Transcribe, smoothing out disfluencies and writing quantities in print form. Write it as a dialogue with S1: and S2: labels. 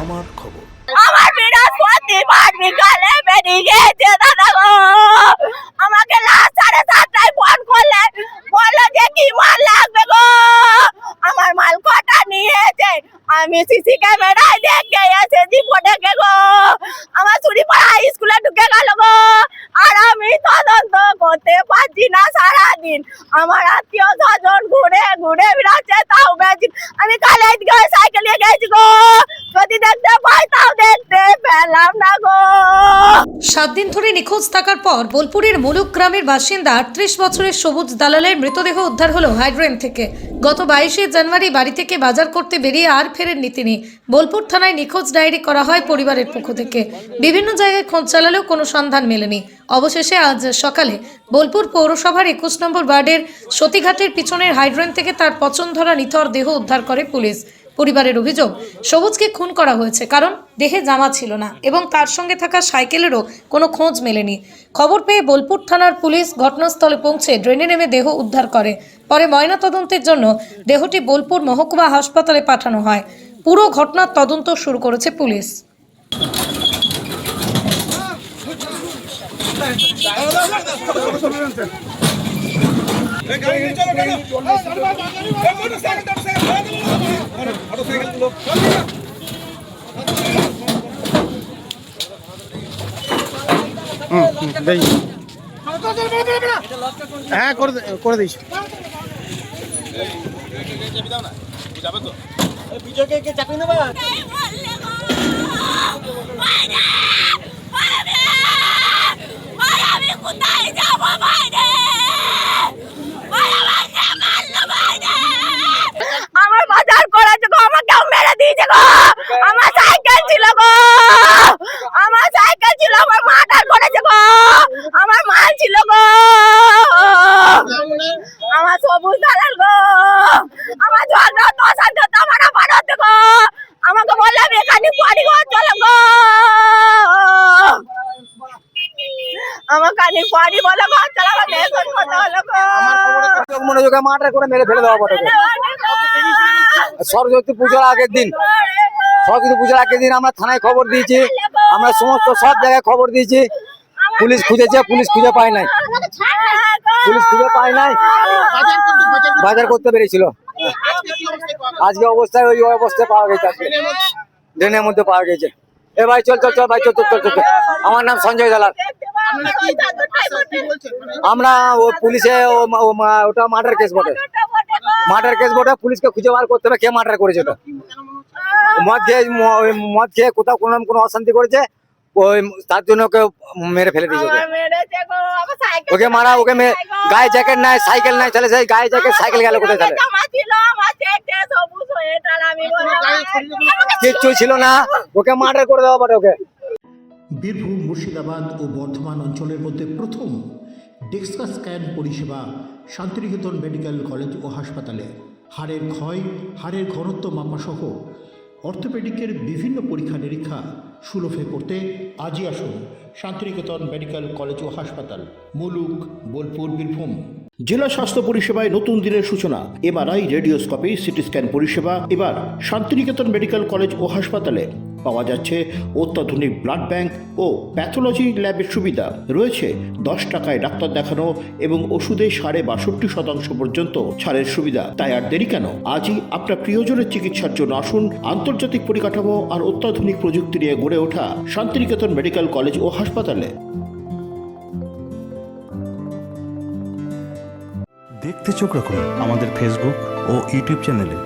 S1: আমার খবর।
S2: আমার বৃহস্পতিবার বিকালে বেরিয়ে গেছে দাদা গো, আমাকে রাত 7:30টায় ফোন করলে, বললো যে কি মাল লাগবে গো। আমার মাল কটা নিয়েছে আমি সিসি ক্যামেরায় দেখে এসেছি দেখে গো। আমার চুরিপাড়া হাই স্কুলে ঢুকে গেল গো, আর আমি তদন্ত করতে পারছি না সারাদিন। আমার আত্মীয় স্বজন ঘুরে ঘুরে বেড়াচ্ছে, তাও বেশি আমি কালে সাইকেল নিয়ে গেছি গো, যদি দেখতে পাই তাও দেখতে পেলাম না গো।
S3: 7 দিন ধরে নিখোঁজ থাকার পর বোলপুরের মুলুক গ্রামের বাসিন্দা 38 বছরের সবুজ দালালের মৃতদেহ উদ্ধার হলো হাইড্রেন থেকে। গত 22শে জানুয়ারি বাড়ি থেকে বাজার করতে বেরিয়ে আর ফেরেননি তিনি। বোলপুর থানায় নিখোঁজ ডায়েরি করা হয় পরিবারের পক্ষ থেকে। বিভিন্ন জায়গায় খোঁজ চালালেও কোনো সন্ধান মেলেনি। অবশেষে আজ সকালে বোলপুর পৌরসভার 21 নম্বর ওয়ার্ডের সতীঘাটের পিছনের হাইড্রেন থেকে তার পচনধরা নিথর দেহ উদ্ধার করে পুলিশ। পরিবারের অভিযোগ, সবুজকে খুন করা হয়েছে কারণ দেহে জামা ছিল না এবং তার সঙ্গে থাকা সাইকেলেরও কোনো খোঁজ মেলেনি। খবর পেয়ে বোলপুর থানার পুলিশ ঘটনাস্থলে পৌঁছে ড্রেনে নেমে দেহ উদ্ধার করে। পরে ময়নাতদন্তের জন্য দেহটি বোলপুর মহকুমা হাসপাতালে পাঠানো হয়। পুরো ঘটনার তদন্ত শুরু করেছে পুলিশ।
S4: হ্যাঁ করে দিস।
S2: আমি কোথায় যাবো বাইরে, আমার বাজার করেছে গো, আমাকেও মেরে দিয়েছে গো। আমার সাইকেল ছিল গো, আমার সাইকেল ছিল, আমার মার্ডার করেছে গো, আমার মাল ছিল গো, আমার সবুজ দালাল গো, আমার ঝগড়া তো অশান্ত তো আমার বাড়াতে গো, আমাকে বললে মেকানিক বাড়ি গো চলো গো, আমার কানে বাড়ি বলো গো চলো গো, মেশন কথা হলো গো।
S4: মনোযোগে মার্ডার করে মেরে ফেলে দেওয়া পড়ে। সরস্বতী পুজোর আগের দিন, আমরা থানায় খবর দিয়েছি, আমরা সমস্ত সব জায়গায় খবর দিয়েছি। পুলিশ খুঁজেছে, পুলিশ খুঁজে পায় নাই, বাজার করতে পেরেছিল। আজকে অবস্থায় ওই অবস্থায় পাওয়া গেছে, ড্রেনের মধ্যে পাওয়া গেছে। এ ভাই চল চল চল ভাই চল চল চল চল। আমার নাম সঞ্জয় দালাল। আমরা ও পুলিশে ওটা মার্ডার কেস বটে, পুলিশকে খুঁজে বার করতে হবে কে মার্ডার করেছে। ওটা মদ খেয়ে কোথাও কোনো অশান্তি করেছে, ওই তার জন্য ওকে মেরে ফেলে দিয়েছে। ওকে মারা, ওকে গায়ে জ্যাকেট নাই, সাইকেল নাই, তাহলে সেই গায়ে জ্যাকেট সাইকেল গেল কোথায়? তাহলে কিচ্ছু ছিল না, ওকে মার্ডার করে দেওয়া বটে। ওকে
S5: বীরভূম, মুর্শিদাবাদ ও বর্ধমান অঞ্চলের মধ্যে প্রথম ডেক্সা স্ক্যান পরিষেবা শান্তিনিকেতন মেডিকেল কলেজ ও হাসপাতালে। হাড়ের ক্ষয়, হাড়ের ঘনত্ব মাপাসহ অর্থোপেডিকের বিভিন্ন পরীক্ষা নিরীক্ষা সুলভে করতে আজই আসুন শান্তিনিকেতন মেডিকেল কলেজ ও হাসপাতাল, মুলুক, বোলপুর, বীরভূম। জেলা স্বাস্থ্য পরিষেবায় নতুন দিনের সূচনা। এমআরআই, রেডিওস্কোপি, সিটি স্ক্যান পরিষেবা এবার শান্তিনিকেতন মেডিকেল কলেজ ও হাসপাতালে। পাওয়া যাচ্ছে অত্যাধুনিক ব্লাড ব্যাংক ও প্যাথোলজি ল্যাবের সুবিধা। রয়েছে 10 টাকায় ডাক্তার দেখানো এবং ওষুধে 62.5% পর্যন্ত ছাড়ের সুবিধা। তাই আর দেরি কেন, আজই আপনার প্রিয়জনের চিকিৎসার জন্য আসুন আন্তর্জাতিক পরিকাঠামো আর অত্যাধুনিক প্রযুক্তি নিয়ে গড়ে ওঠা শান্তিনিকেতন মেডিকেল কলেজ ও হাসপাতালে।
S1: দেখতে চোখ রাখুন আমাদের ফেসবুক ও ইউটিউব চ্যানেলে।